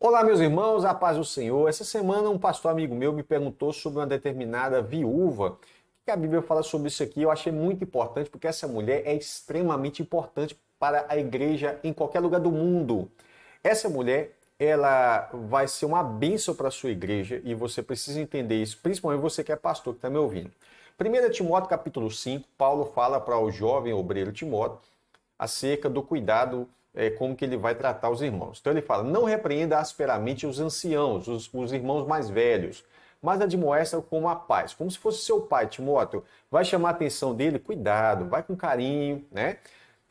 Olá, meus irmãos, a paz do Senhor. Essa semana um pastor amigo meu me perguntou sobre uma determinada viúva. O que a Bíblia fala sobre isso aqui? Eu achei muito importante porque essa mulher é extremamente importante para a igreja em qualquer lugar do mundo. Essa mulher, ela vai ser uma bênção para a sua igreja e você precisa entender isso, principalmente você que é pastor que está me ouvindo. 1 Timóteo capítulo 5, Paulo fala para o jovem obreiro Timóteo acerca do cuidado, como que ele vai tratar os irmãos. Então ele fala, não repreenda asperamente os anciãos, os irmãos mais velhos, mas admoesta com a paz, como se fosse seu pai, Timóteo. Vai chamar a atenção dele, cuidado, vai com carinho, né?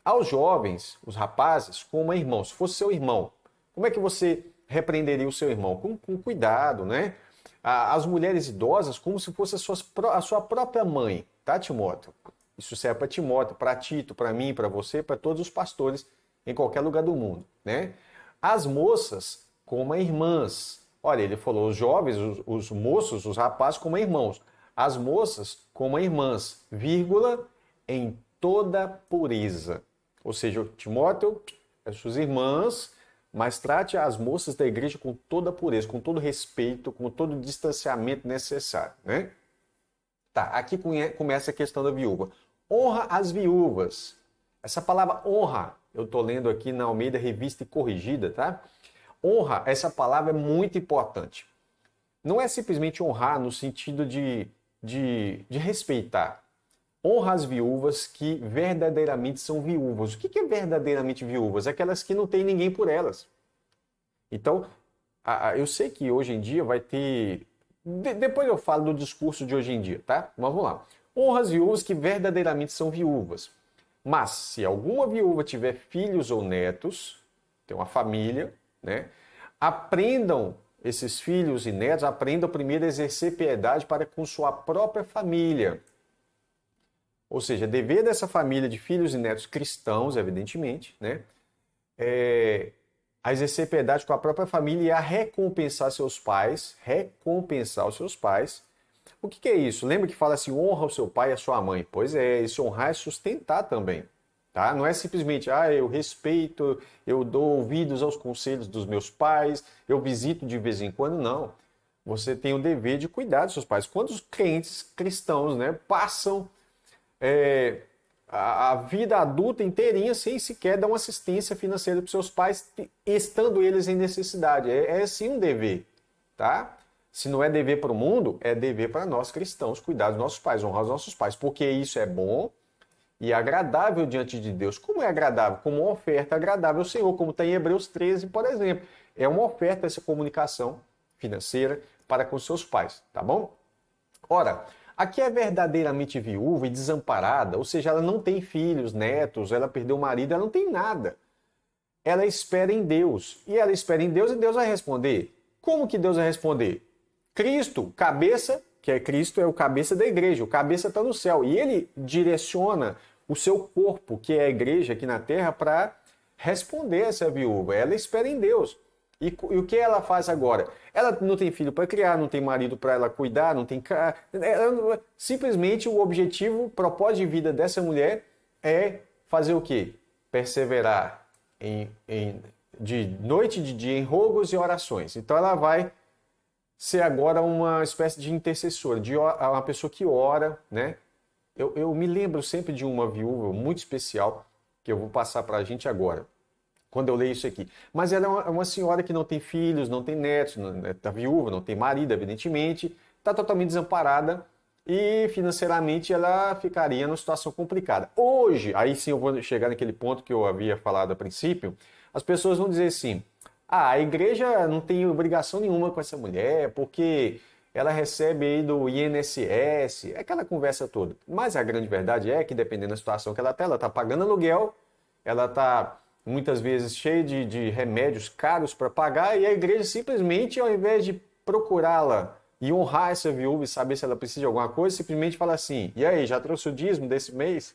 Aos jovens, os rapazes, como irmão, se fosse seu irmão, como é que você repreenderia o seu irmão? Com cuidado, né? As mulheres idosas, como se fosse a sua própria mãe, tá, Timóteo? Isso serve para Timóteo, para Tito, para mim, para você, para todos os pastores em qualquer lugar do mundo, né? As moças como irmãs. Olha, ele falou os jovens, os moços, os rapazes como irmãos. As moças como irmãs, vírgula, em toda pureza. Ou seja, Timóteo, as suas irmãs, mas trate as moças da igreja com toda pureza, com todo respeito, com todo o distanciamento necessário, né? Tá, aqui começa a questão da viúva. Honra as viúvas. Essa palavra honra, eu estou lendo aqui na Almeida Revista e Corrigida, tá? Honra, essa palavra é muito importante. Não é simplesmente honrar no sentido de respeitar. Honra as viúvas que verdadeiramente são viúvas. O que é verdadeiramente viúvas? Aquelas que não tem ninguém por elas. Então, eu sei que hoje em dia vai ter... Depois eu falo do discurso de hoje em dia, tá? Mas vamos lá. Honra as viúvas que verdadeiramente são viúvas. Mas, se alguma viúva tiver filhos ou netos, tem uma família, né? Aprendam, esses filhos e netos, aprendam primeiro a exercer piedade para com sua própria família. Ou seja, dever dessa família de filhos e netos cristãos, evidentemente, né? A exercer piedade com a própria família e a recompensar seus pais, recompensar os seus pais. O que é isso? Lembra que fala assim, honra o seu pai e a sua mãe? Pois é, esse honrar é sustentar também. Tá? Não é simplesmente, eu respeito, eu dou ouvidos aos conselhos dos meus pais, eu visito de vez em quando, não. Você tem o dever de cuidar dos seus pais. Quantos crentes cristãos, né, passam a vida adulta inteirinha sem sequer dar uma assistência financeira para os seus pais, estando eles em necessidade? É sim um dever, tá? Se não é dever para o mundo, é dever para nós cristãos cuidar dos nossos pais, honrar os nossos pais, porque isso é bom e agradável diante de Deus. Como é agradável? Como uma oferta agradável ao Senhor, como está em Hebreus 13, por exemplo. É uma oferta essa comunicação financeira para com seus pais, tá bom? Ora, aqui é verdadeiramente viúva e desamparada, ou seja, ela não tem filhos, netos, ela perdeu o marido, ela não tem nada. Ela espera em Deus. E ela espera em Deus e Deus vai responder. Como que Deus vai responder? Cristo, cabeça, que é Cristo, é o cabeça da igreja. O cabeça está no céu. E ele direciona o seu corpo, que é a igreja aqui na terra, para responder essa viúva. Ela espera em Deus. E o que ela faz agora? Ela não tem filho para criar, não tem marido para ela cuidar, não tem... Simplesmente o objetivo, o propósito de vida dessa mulher é fazer o quê? Perseverar de noite e de dia em rogos e orações. Então ela vai ser agora uma espécie de intercessora, de uma pessoa que ora, né? Eu me lembro sempre de uma viúva muito especial que eu vou passar para a gente agora, quando eu leio isso aqui. Mas ela é uma senhora que não tem filhos, não tem netos, está viúva, não tem marido, evidentemente, está totalmente desamparada e financeiramente ela ficaria numa situação complicada. Hoje, aí sim eu vou chegar naquele ponto que eu havia falado a princípio, as pessoas vão dizer assim, a igreja não tem obrigação nenhuma com essa mulher, porque ela recebe aí do INSS, é aquela conversa toda. Mas a grande verdade é que, dependendo da situação que ela está pagando aluguel, ela está muitas vezes cheia de remédios caros para pagar, e a igreja simplesmente, ao invés de procurá-la e honrar essa viúva e saber se ela precisa de alguma coisa, simplesmente fala assim, e aí, já trouxe o dízimo desse mês?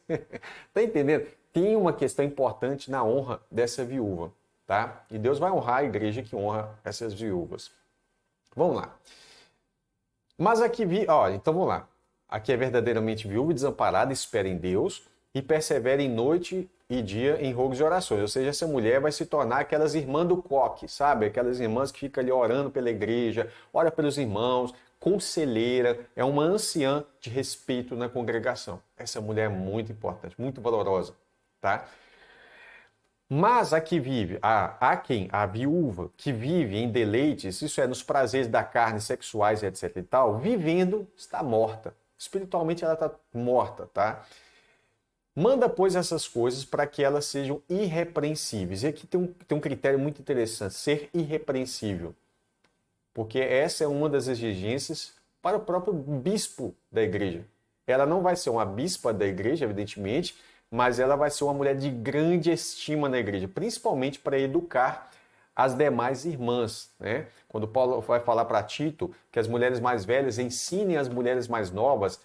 Tá entendendo? Tem uma questão importante na honra dessa viúva. Tá? E Deus vai honrar a igreja que honra essas viúvas. Vamos lá. Mas aqui, então vamos lá. Aqui é verdadeiramente viúva e desamparada, espera em Deus e perseverem noite e dia em rogos e orações. Ou seja, essa mulher vai se tornar aquelas irmãs do coque, sabe? Aquelas irmãs que ficam ali orando pela igreja, ora pelos irmãos, conselheira, é uma anciã de respeito na congregação. Essa mulher é muito importante, muito valorosa, tá? Mas a que vive, a viúva que vive em deleites, isso é, nos prazeres da carne, sexuais, etc e tal, vivendo, está morta. Espiritualmente ela está morta, tá? Manda, pois, essas coisas para que elas sejam irrepreensíveis. E aqui tem um critério muito interessante, ser irrepreensível. Porque essa é uma das exigências para o próprio bispo da igreja. Ela não vai ser uma bispa da igreja, evidentemente, mas ela vai ser uma mulher de grande estima na igreja, principalmente para educar as demais irmãs, né? Quando Paulo vai falar para Tito que as mulheres mais velhas ensinem as mulheres mais novas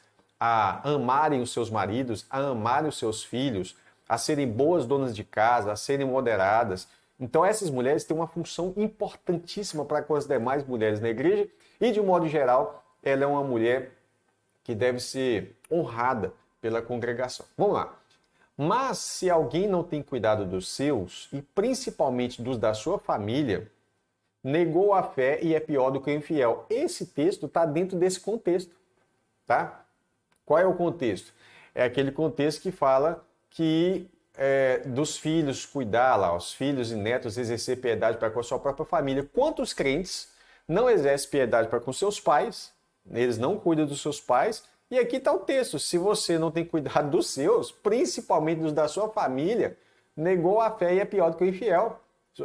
a amarem os seus maridos, a amarem os seus filhos, a serem boas donas de casa, a serem moderadas. Então essas mulheres têm uma função importantíssima para com as demais mulheres na igreja e, de um modo geral, ela é uma mulher que deve ser honrada pela congregação. Vamos lá. Mas se alguém não tem cuidado dos seus, e principalmente dos da sua família, negou a fé e é pior do que o infiel. Esse texto está dentro desse contexto, tá? Qual é o contexto? É aquele contexto que fala que dos filhos cuidar lá, os filhos e netos exercer piedade para com a sua própria família. Quantos crentes não exercem piedade para com seus pais, eles não cuidam dos seus pais, e aqui está o texto, se você não tem cuidado dos seus, principalmente dos da sua família, negou a fé e é pior do que o infiel.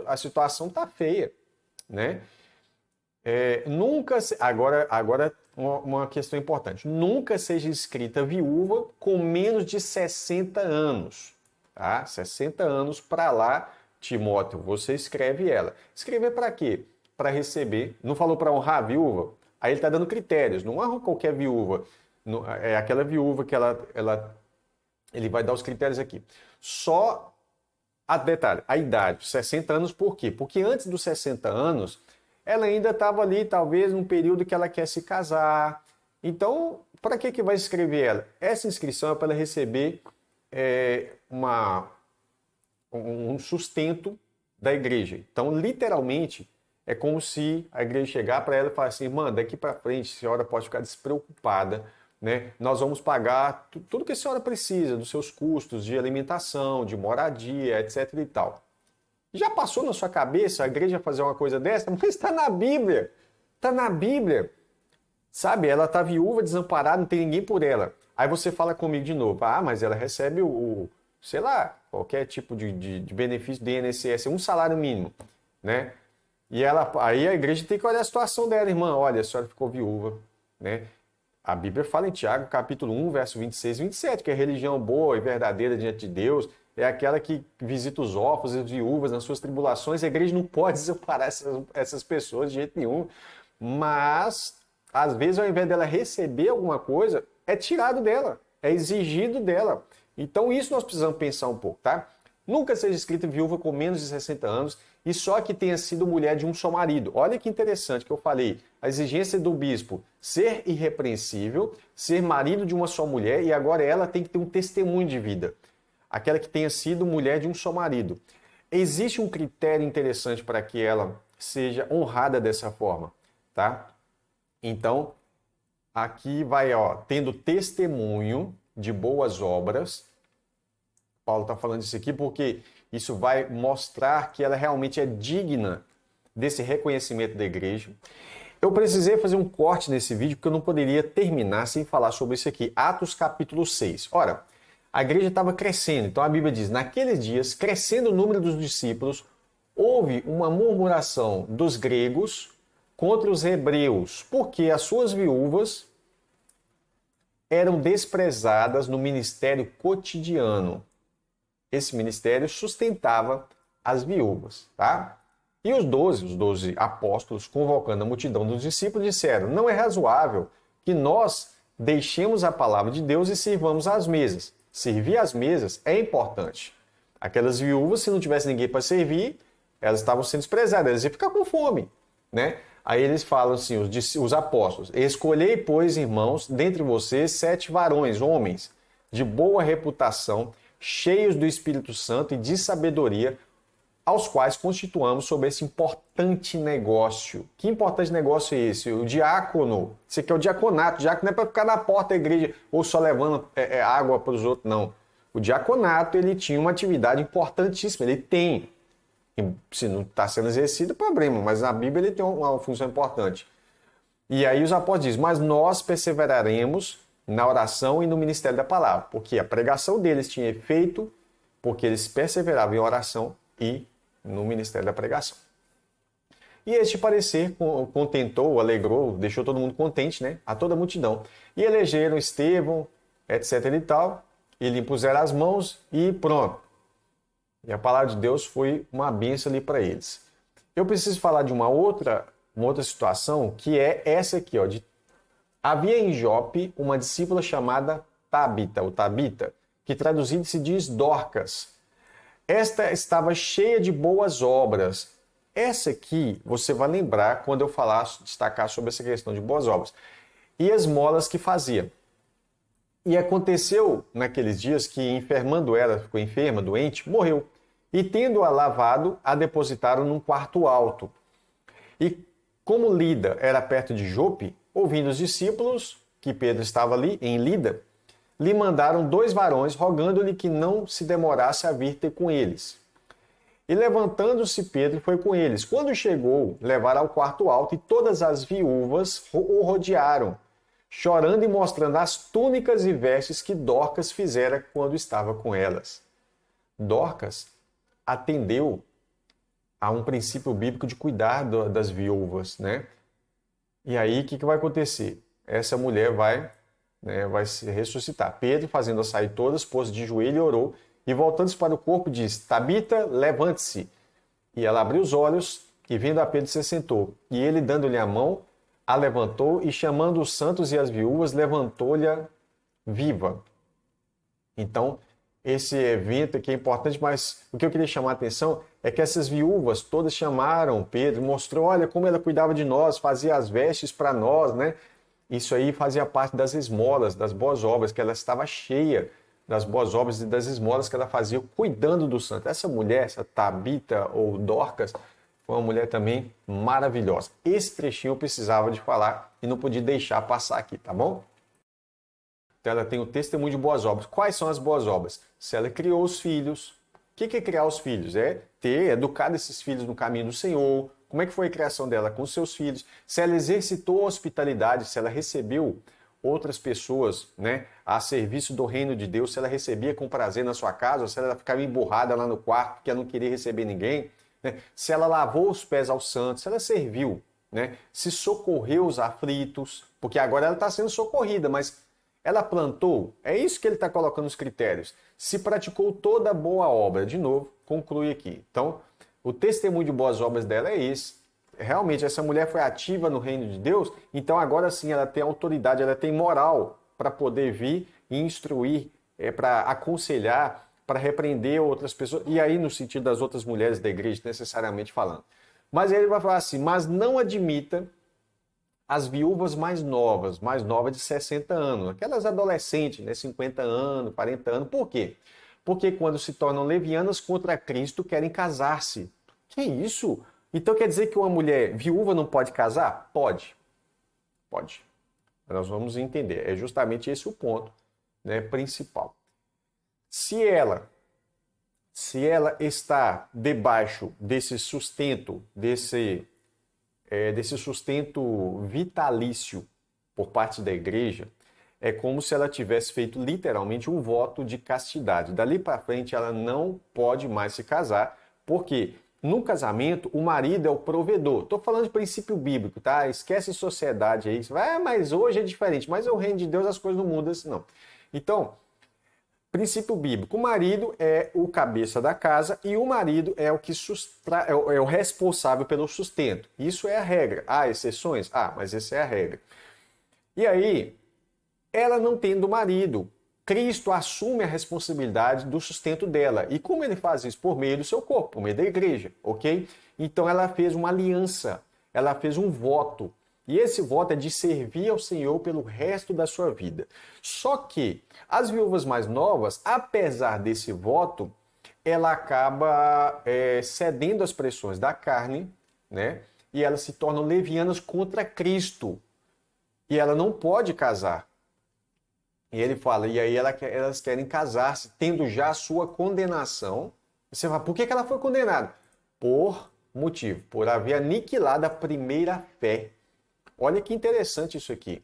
A situação está feia, né? Agora uma questão importante. Nunca seja escrita viúva com menos de 60 anos. Tá? 60 anos para lá, Timóteo, você escreve ela. Escrever para quê? Para receber. Não falou para honrar a viúva? Aí ele está dando critérios. Não honra qualquer viúva. É aquela viúva que ele vai dar os critérios aqui. Só detalhe, a idade, 60 anos, por quê? Porque antes dos 60 anos, ela ainda estava ali, talvez, num período que ela quer se casar. Então, para que vai escrever ela? Essa inscrição é para ela receber um sustento da igreja. Então, literalmente, é como se a igreja chegar para ela e falar assim, irmã, daqui para frente, a senhora pode ficar despreocupada, né? Nós vamos pagar tudo que a senhora precisa, dos seus custos de alimentação, de moradia, etc e tal. Já passou na sua cabeça a igreja fazer uma coisa dessa? Mas está na Bíblia. Está na Bíblia. Sabe, ela está viúva, desamparada, não tem ninguém por ela. Aí você fala comigo de novo, mas ela recebe sei lá, qualquer tipo de benefício do INSS, um salário mínimo, né? E aí a igreja tem que olhar a situação dela, irmã. Olha, a senhora ficou viúva, né? A Bíblia fala em Tiago, capítulo 1, verso 26 e 27, que a religião boa e verdadeira diante de Deus é aquela que visita os órfãos e as viúvas nas suas tribulações. A igreja não pode desamparar essas pessoas de jeito nenhum. Mas, às vezes, ao invés dela receber alguma coisa, é tirado dela, é exigido dela. Então, isso nós precisamos pensar um pouco, tá? Nunca seja escrita viúva com menos de 60 anos e só que tenha sido mulher de um só marido. Olha que interessante que eu falei. A exigência do bispo ser irrepreensível, ser marido de uma só mulher e agora ela tem que ter um testemunho de vida. Aquela que tenha sido mulher de um só marido. Existe um critério interessante para que ela seja honrada dessa forma, tá? Então, aqui vai, tendo testemunho de boas obras. Paulo está falando isso aqui porque isso vai mostrar que ela realmente é digna desse reconhecimento da igreja. Eu precisei fazer um corte nesse vídeo porque eu não poderia terminar sem falar sobre isso aqui. Atos capítulo 6. Ora, a igreja estava crescendo. Então a Bíblia diz, naqueles dias, crescendo o número dos discípulos, houve uma murmuração dos gregos contra os hebreus, porque as suas viúvas eram desprezadas no ministério cotidiano. Esse ministério sustentava as viúvas, tá? E os 12 apóstolos, convocando a multidão dos discípulos, disseram, não é razoável que nós deixemos a palavra de Deus e sirvamos às mesas. Servir às mesas é importante. Aquelas viúvas, se não tivesse ninguém para servir, elas estavam sendo desprezadas, elas iam ficar com fome, né? Aí eles falam assim, os apóstolos, escolhei, pois, irmãos, dentre vocês 7 varões, homens, de boa reputação, cheios do Espírito Santo e de sabedoria, aos quais constituamos sobre esse importante negócio. Que importante negócio é esse? O diácono. Esse aqui é o diaconato. O diácono não é para ficar na porta da igreja ou só levando água para os outros, não. O diaconato, ele tinha uma atividade importantíssima. Ele tem. Se não está sendo exercido, problema. Mas na Bíblia ele tem uma função importante. E aí os apóstolos dizem, mas nós perseveraremos na oração e no ministério da palavra. Porque a pregação deles tinha efeito, porque eles perseveravam em oração e no ministério da pregação. E este parecer contentou, alegrou, deixou todo mundo contente, né? A toda a multidão. E elegeram Estevão, etc e tal, e lhe impuseram as mãos e pronto. E a palavra de Deus foi uma bênção ali para eles. Eu preciso falar de uma outra situação, que é essa aqui, ó. Havia em Jope uma discípula chamada Tabita, ou Tabita, que traduzido se diz Dorcas. Esta estava cheia de boas obras. Essa aqui você vai lembrar quando eu destacar sobre essa questão de boas obras. E esmolas que fazia. E aconteceu naqueles dias que, enfermando ela, ficou enferma, doente, morreu. E tendo-a lavado, a depositaram num quarto alto. E como Lida era perto de Jope, ouvindo os discípulos que Pedro estava ali, em Lida, lhe mandaram 2 varões, rogando-lhe que não se demorasse a vir ter com eles. E levantando-se Pedro foi com eles. Quando chegou, levaram ao quarto alto e todas as viúvas o rodearam, chorando e mostrando as túnicas e vestes que Dorcas fizera quando estava com elas. Dorcas atendeu a um princípio bíblico de cuidar das viúvas, né? E aí, o que vai acontecer? Essa mulher vai se ressuscitar. Pedro, fazendo-a sair todas, pôs de joelho e orou, e voltando-se para o corpo, disse, Tabita, levante-se. E ela abriu os olhos, e vendo a Pedro, se sentou. E ele, dando-lhe a mão, a levantou, e chamando os santos e as viúvas, levantou-lhe viva. Então, esse evento aqui é importante, mas o que eu queria chamar a atenção é que essas viúvas todas chamaram Pedro, mostrou, olha como ela cuidava de nós, fazia as vestes para nós, né? Isso aí fazia parte das esmolas, das boas obras, que ela estava cheia das boas obras e das esmolas que ela fazia, cuidando do santo. Essa mulher, essa Tabita ou Dorcas, foi uma mulher também maravilhosa. Esse trechinho eu precisava de falar e não podia deixar passar aqui, tá bom? Então ela tem o testemunho de boas obras. Quais são as boas obras? Se ela criou os filhos. O que é criar os filhos? É educar esses filhos no caminho do Senhor. Como é que foi a criação dela com os seus filhos? Se ela exercitou a hospitalidade, se ela recebeu outras pessoas, né, a serviço do reino de Deus, se ela recebia com prazer na sua casa, ou se ela ficava emburrada lá no quarto porque ela não queria receber ninguém, né? Se ela lavou os pés aos santos, se ela serviu, né, se socorreu os aflitos, porque agora ela está sendo socorrida, mas ela plantou, é isso que ele está colocando nos critérios. Se praticou toda boa obra, de novo, conclui aqui. Então, o testemunho de boas obras dela é esse. Realmente, essa mulher foi ativa no reino de Deus, então agora sim ela tem autoridade, ela tem moral para poder vir e instruir, para aconselhar, para repreender outras pessoas, e aí no sentido das outras mulheres da igreja, necessariamente falando. Mas ele vai falar assim, mas não admita as viúvas mais novas de 60 anos, aquelas adolescentes, né, 50 anos, 40 anos, por quê? Porque quando se tornam levianas contra Cristo, querem casar-se. Que isso? Então quer dizer que uma mulher viúva não pode casar? Pode. Pode. Nós vamos entender. É justamente esse o ponto, né, principal. Se ela está debaixo desse sustento, desse sustento vitalício por parte da igreja, é como se ela tivesse feito literalmente um voto de castidade. Dali para frente ela não pode mais se casar, porque no casamento o marido é o provedor. Estou falando de princípio bíblico, tá? Esquece sociedade aí. Mas hoje é diferente. Mas é o reino de Deus, as coisas não mudam assim, não. Então, princípio bíblico, o marido é o cabeça da casa e o marido é o que é o responsável pelo sustento. Isso é a regra. Há exceções? Mas essa é a regra. E aí, ela não tendo marido, Cristo assume a responsabilidade do sustento dela. E como ele faz isso? Por meio do seu corpo, por meio da igreja, ok? Então ela fez uma aliança, ela fez um voto. E esse voto é de servir ao Senhor pelo resto da sua vida. Só que as viúvas mais novas, apesar desse voto, ela acaba cedendo às pressões da carne, né? E elas se tornam levianas contra Cristo. E ela não pode casar. E ele fala, e aí elas querem casar-se, tendo já a sua condenação. Você fala, por que ela foi condenada? Por haver aniquilado a primeira fé. Olha que interessante isso aqui.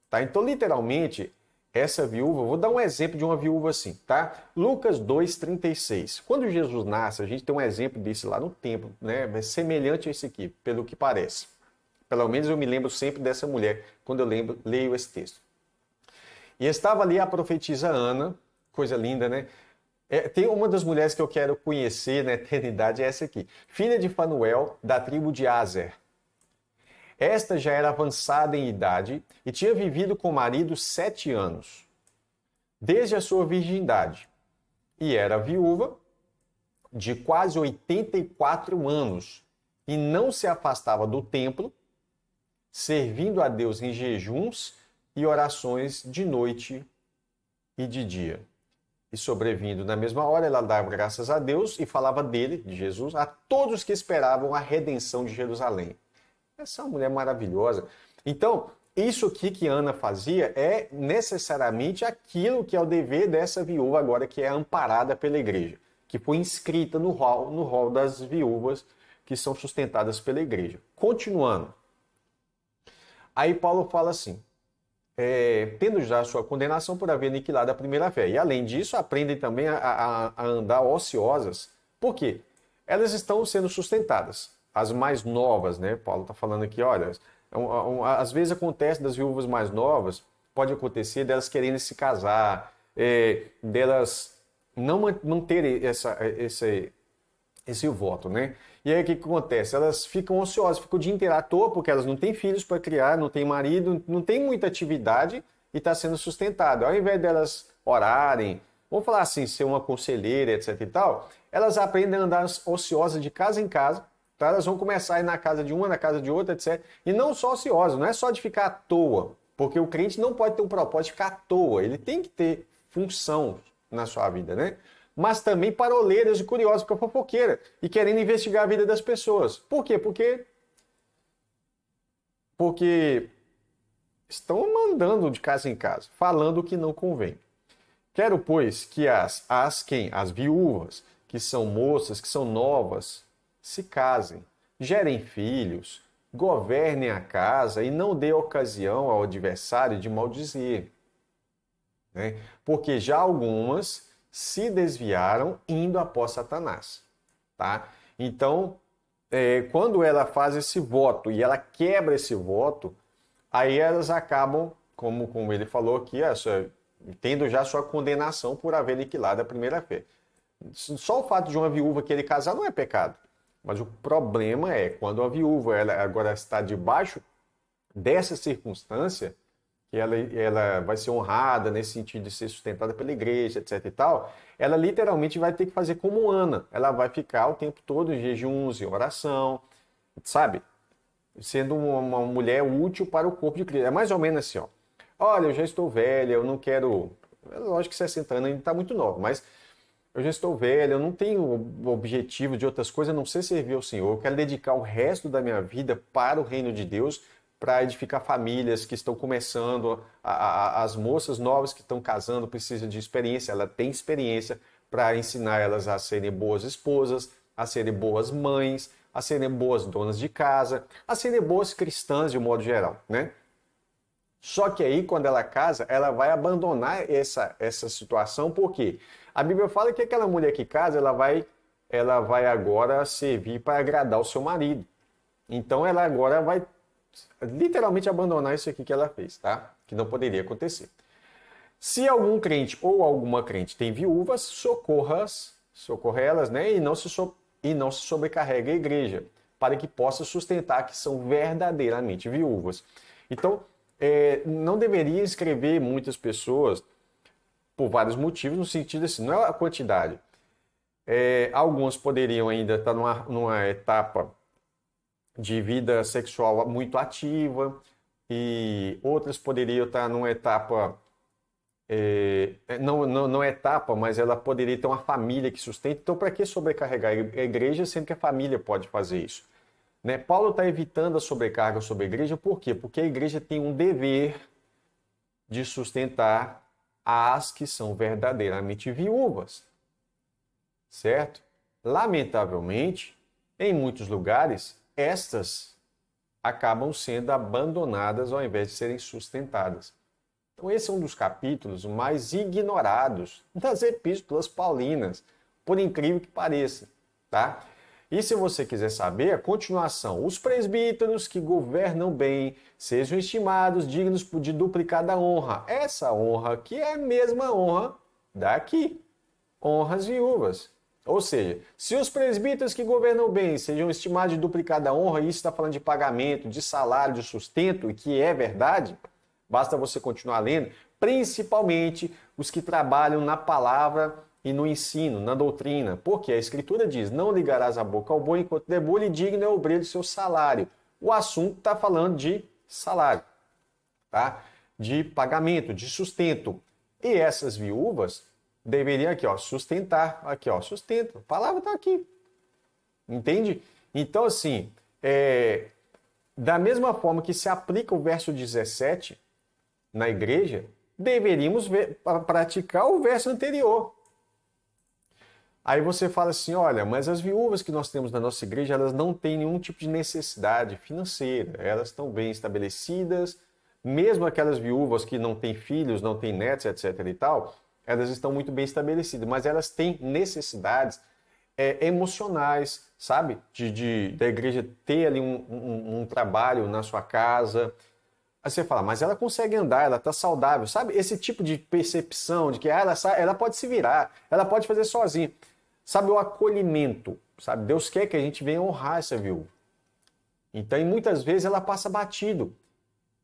Tá? Então, literalmente, essa viúva, vou dar um exemplo de uma viúva assim, tá? Lucas 2,36. Quando Jesus nasce, a gente tem um exemplo disso lá no templo, né? É semelhante a esse aqui, pelo que parece. Pelo menos eu me lembro sempre dessa mulher, quando eu leio esse texto. E estava ali a profetisa Ana, coisa linda, né? Tem uma das mulheres que eu quero conhecer na eternidade, é essa aqui. Filha de Fanuel, da tribo de Aser. Esta já era avançada em idade e tinha vivido com o marido 7 anos, desde a sua virgindade. E era viúva de quase 84 anos e não se afastava do templo, servindo a Deus em jejuns e orações de noite e de dia. E sobrevindo na mesma hora, ela dava graças a Deus e falava dele, de Jesus, a todos que esperavam a redenção de Jerusalém. Essa é uma mulher maravilhosa. Então, isso aqui que Ana fazia é necessariamente aquilo que é o dever dessa viúva agora que é amparada pela igreja, que foi inscrita no rol das viúvas que são sustentadas pela igreja. Continuando. Aí Paulo fala assim, tendo já sua condenação por haver aniquilado a primeira fé. E além disso, aprendem também a andar ociosas. Por quê? Elas estão sendo sustentadas. As mais novas, né? Paulo está falando aqui, olha, às vezes acontece das viúvas mais novas, pode acontecer delas querendo se casar, delas não manterem esse voto, né? E aí o que acontece? Elas ficam ociosas, ficam o dia inteiro à toa, porque elas não têm filhos para criar, não têm marido, não têm muita atividade e está sendo sustentado. Ao invés delas orarem, vamos falar assim, ser uma conselheira, etc e tal, elas aprendem a andar ociosas de casa em casa. Então elas vão começar a ir na casa de uma, na casa de outra, etc. E não só ociosa, não é só de ficar à toa. Porque o crente não pode ter um propósito de ficar à toa. Ele tem que ter função na sua vida, né? Mas também paroleiras e curiosas, porque é fofoqueira. E querendo investigar a vida das pessoas. Por quê? Porque estão mandando de casa em casa, falando o que não convém. Quero, pois, que as viúvas, que são moças, que são novas, se casem, gerem filhos, governem a casa e não dê ocasião ao adversário de maldizer. Né? Porque já algumas se desviaram indo após Satanás. Tá? Então, quando ela faz esse voto e ela quebra esse voto, aí elas acabam, como ele falou aqui, tendo já sua condenação por haver aniquilado a primeira fé. Só o fato de uma viúva querer casar não é pecado. Mas o problema é quando a viúva ela agora está debaixo dessa circunstância, que ela vai ser honrada nesse sentido de ser sustentada pela igreja, etc e tal, ela literalmente vai ter que fazer como Ana. Ela vai ficar o tempo todo em jejuns, em oração, sabe? Sendo uma mulher útil para o corpo de Cristo. É mais ou menos assim, ó. Olha, eu já estou velha, eu não quero... Lógico que 60 anos ainda está muito nova, mas... Eu já estou velho, eu não tenho objetivo de outras coisas, a não ser servir ao Senhor. Eu quero dedicar o resto da minha vida para o reino de Deus, para edificar famílias que estão começando, as moças novas que estão casando precisam de experiência, ela tem experiência para ensinar elas a serem boas esposas, a serem boas mães, a serem boas donas de casa, a serem boas cristãs de um modo geral, né? Só que aí, quando ela casa, ela vai abandonar essa situação, por quê? A Bíblia fala que aquela mulher que casa, ela vai agora servir para agradar o seu marido. Então, ela agora vai literalmente abandonar isso aqui que ela fez, tá? Que não poderia acontecer. Se algum crente ou alguma crente tem viúvas, socorra elas, né? E não se sobrecarregue a igreja, para que possa sustentar que são verdadeiramente viúvas. Então, não deveria inscrever muitas pessoas por vários motivos, no sentido assim, não é a quantidade. Alguns poderiam ainda estar numa etapa de vida sexual muito ativa e outras poderiam estar numa etapa, não é etapa, mas ela poderia ter uma família que sustenta. Então, para que sobrecarregar a igreja, sendo que a família pode fazer isso? Né? Paulo está evitando a sobrecarga sobre a igreja, por quê? Porque a igreja tem um dever de sustentar as que são verdadeiramente viúvas, certo? Lamentavelmente, em muitos lugares, estas acabam sendo abandonadas ao invés de serem sustentadas. Então esse é um dos capítulos mais ignorados das epístolas paulinas, por incrível que pareça, tá? E se você quiser saber a continuação, os presbíteros que governam bem sejam estimados dignos de duplicada honra. Essa honra que é a mesma honra daqui, honra as viúvas. Ou seja, se os presbíteros que governam bem sejam estimados de duplicada honra, e isso está falando de pagamento, de salário, de sustento, e que é verdade, basta você continuar lendo, principalmente os que trabalham na palavra e no ensino, na doutrina. Porque a Escritura diz, não ligarás a boca ao boi enquanto debulhe, e digno é o obreiro do seu salário. O assunto está falando de salário, tá? De pagamento, de sustento. E essas viúvas deveriam aqui, ó, sustentar. Aqui, ó, sustento. A palavra está aqui. Entende? Então, assim, da mesma forma que se aplica o verso 17 na igreja, deveríamos praticar o verso anterior. Aí você fala assim, olha, mas as viúvas que nós temos na nossa igreja, elas não têm nenhum tipo de necessidade financeira. Elas estão bem estabelecidas. Mesmo aquelas viúvas que não têm filhos, não têm netos, etc. e tal, elas estão muito bem estabelecidas, mas elas têm necessidades emocionais, sabe? Da igreja ter ali um trabalho na sua casa. Aí você fala, mas ela consegue andar, ela está saudável, sabe? Esse tipo de percepção de que ela pode se virar, ela pode fazer sozinha. Sabe, o acolhimento, sabe? Deus quer que a gente venha honrar essa viúva. Então, e muitas vezes ela passa batido.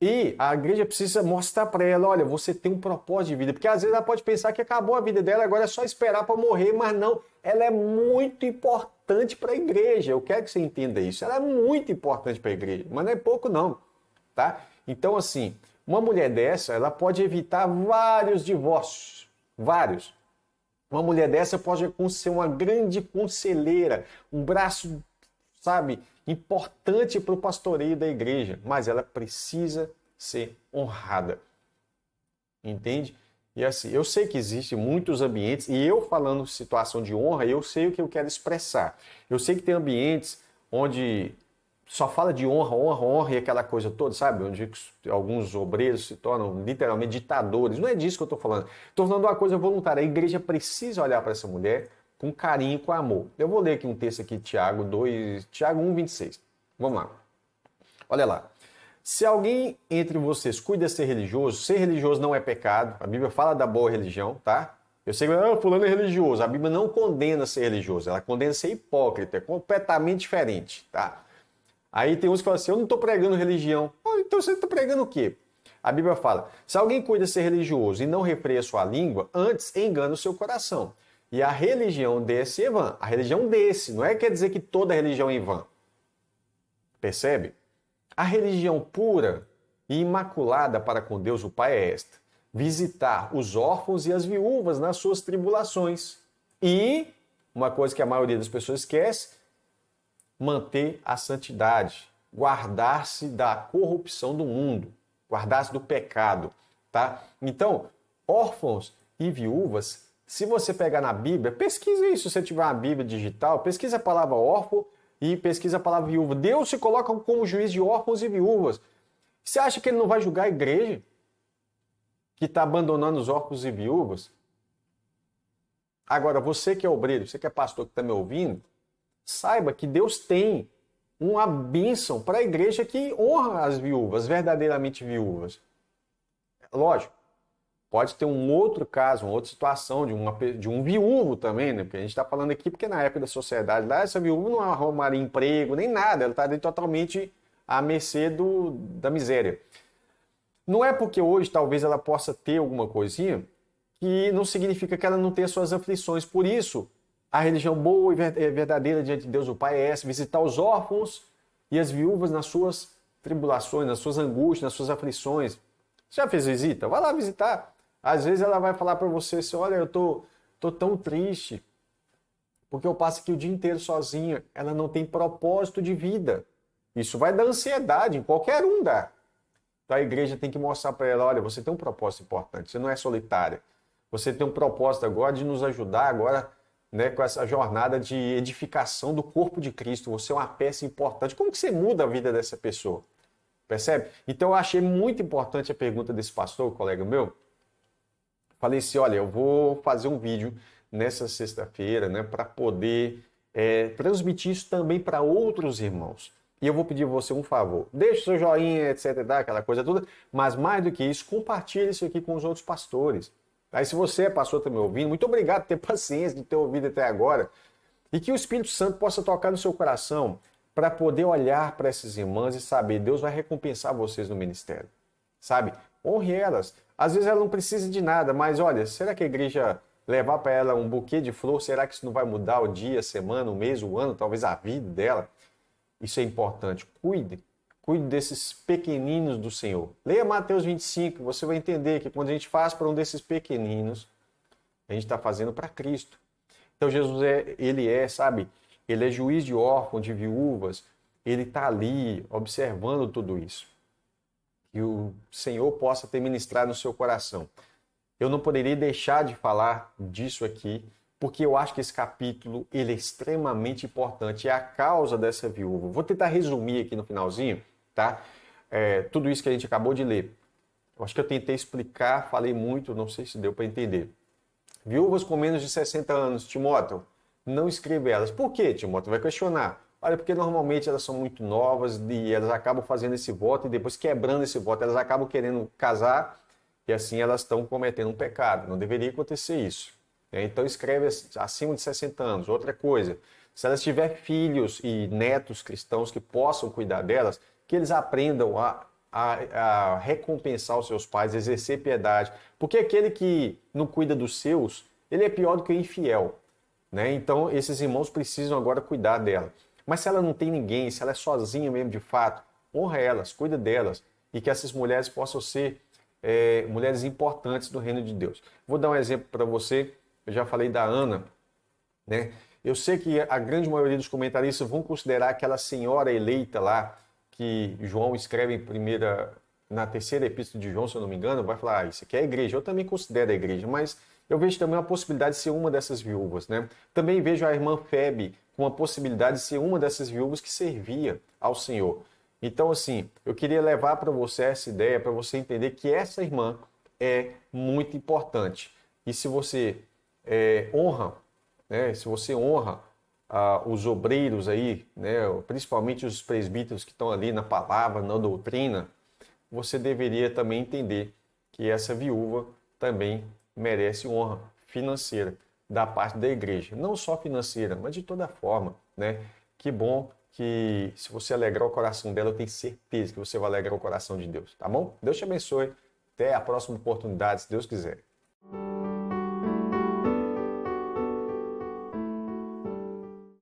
E a igreja precisa mostrar para ela, olha, você tem um propósito de vida. Porque às vezes ela pode pensar que acabou a vida dela, agora é só esperar para morrer, mas não. Ela é muito importante para a igreja. Eu quero que você entenda isso. Ela é muito importante para a igreja, mas não é pouco não, tá? Então, assim, uma mulher dessa, ela pode evitar vários divórcios, vários. Uma mulher dessa pode ser uma grande conselheira, um braço, sabe, importante para o pastoreio da igreja, mas ela precisa ser honrada. Entende? E assim, eu sei que existem muitos ambientes, e eu falando situação de honra, eu sei o que eu quero expressar. Eu sei que tem ambientes onde só fala de honra, honra, honra e aquela coisa toda, sabe? Onde alguns obreiros se tornam literalmente ditadores. Não é disso que eu estou falando. Estou falando de uma coisa voluntária. A igreja precisa olhar para essa mulher com carinho, com amor. Eu vou ler aqui um texto aqui, Tiago 1:26. Vamos lá. Olha lá. Se alguém entre vocês cuida ser religioso não é pecado. A Bíblia fala da boa religião, tá? Eu sei que fulano é religioso. A Bíblia não condena ser religioso, ela condena ser hipócrita, é completamente diferente, tá? Aí tem uns que falam assim, eu não estou pregando religião. Então você está pregando o quê? A Bíblia fala, se alguém cuida ser religioso e não refreia sua língua, antes engana o seu coração. E a religião desse é vã. A religião desse, não quer dizer que toda religião é em vã. Percebe? A religião pura e imaculada para com Deus o Pai é esta: visitar os órfãos e as viúvas nas suas tribulações. E, uma coisa que a maioria das pessoas esquece, manter a santidade, guardar-se da corrupção do mundo, guardar-se do pecado, tá? Então, órfãos e viúvas, se você pegar na Bíblia, pesquisa isso, se você tiver uma Bíblia digital, pesquisa a palavra órfão e pesquisa a palavra viúva. Deus se coloca como juiz de órfãos e viúvas. Você acha que ele não vai julgar a igreja que está abandonando os órfãos e viúvas? Agora, você que é obreiro, você que é pastor que está me ouvindo, saiba que Deus tem uma bênção para a igreja que honra as viúvas, verdadeiramente viúvas. Lógico, pode ter um outro caso, uma outra situação de um viúvo também, né? Porque a gente está falando aqui porque na época da sociedade lá, essa viúva não arrumaria emprego nem nada, ela está totalmente à mercê da miséria. Não é porque hoje talvez ela possa ter alguma coisinha que não significa que ela não tenha suas aflições. Por isso, a religião boa e verdadeira diante de Deus o Pai é essa: visitar os órfãos E as viúvas nas suas tribulações, nas suas angústias, nas suas aflições. Você já fez visita? Vai lá visitar. Às vezes ela vai falar para você assim, olha, eu tô tão triste, porque eu passo aqui o dia inteiro sozinha. Ela não tem propósito de vida. Isso vai dar ansiedade, em qualquer um dá. Então a igreja tem que mostrar para ela, olha, você tem um propósito importante, você não é solitária. Você tem um propósito agora de nos ajudar agora, né, com essa jornada de edificação do corpo de Cristo. Você é uma peça importante. Como que você muda a vida dessa pessoa? Percebe? Então eu achei muito importante a pergunta desse pastor, colega meu. Falei assim, olha, eu vou fazer um vídeo nessa sexta-feira, né, para poder transmitir isso também para outros irmãos. E eu vou pedir a você um favor. Deixe o seu joinha, etc, aquela coisa toda, mas mais do que isso, compartilhe isso aqui com os outros pastores. Aí se você, pastor, está me ouvindo, muito obrigado por ter paciência de ter ouvido até agora. E que o Espírito Santo possa tocar no seu coração para poder olhar para essas irmãs e saber, Deus vai recompensar vocês no ministério. Sabe? Honre elas. Às vezes ela não precisa de nada, mas olha, será que a igreja levar para ela um buquê de flor, será que isso não vai mudar o dia, a semana, o mês, o ano, talvez a vida dela? Isso é importante. Cuide desses pequeninos do Senhor. Leia Mateus 25, você vai entender que quando a gente faz para um desses pequeninos, a gente está fazendo para Cristo. Então Jesus sabe, ele é juiz de órfãos, de viúvas, ele está ali observando tudo isso. Que o Senhor possa ter ministrado no seu coração. Eu não poderia deixar de falar disso aqui, porque eu acho que esse capítulo ele é extremamente importante, é a causa dessa viúva. Vou tentar resumir aqui no finalzinho, tá? Tudo isso que a gente acabou de ler. Eu acho que eu tentei explicar, falei muito, não sei se deu para entender. Viúvas com menos de 60 anos, Timóteo, não escreva elas. Por quê, Timóteo? Vai questionar. Olha, porque normalmente elas são muito novas e elas acabam fazendo esse voto e depois quebrando esse voto, elas acabam querendo casar e assim elas estão cometendo um pecado. Não deveria acontecer isso. Então escreve acima de 60 anos. Outra coisa, se elas tiverem filhos e netos cristãos que possam cuidar delas, que eles aprendam a recompensar os seus pais, exercer piedade. Porque aquele que não cuida dos seus, ele é pior do que o infiel. Né? Então esses irmãos precisam agora cuidar dela. Mas se ela não tem ninguém, se ela é sozinha mesmo de fato, honra elas, cuida delas. E que essas mulheres possam ser mulheres importantes do reino de Deus. Vou dar um exemplo para você. Eu já falei da Ana, né? Eu sei que a grande maioria dos comentaristas vão considerar aquela senhora eleita lá, que João escreve na terceira epístola de João, se eu não me engano, vai falar, isso aqui é a igreja. Eu também considero a igreja, mas eu vejo também a possibilidade de ser uma dessas viúvas, né? Também vejo a irmã Febe com a possibilidade de ser uma dessas viúvas que servia ao Senhor. Então, assim, eu queria levar para você essa ideia, para você entender que essa irmã é muito importante. E se você honra, né, se você honra os obreiros aí, né, principalmente os presbíteros que estão ali na palavra, na doutrina, você deveria também entender que essa viúva também merece honra financeira da parte da igreja. Não só financeira, mas de toda forma, né? Que bom que se você alegrar o coração dela, eu tenho certeza que você vai alegrar o coração de Deus, tá bom? Deus te abençoe. Até a próxima oportunidade, se Deus quiser.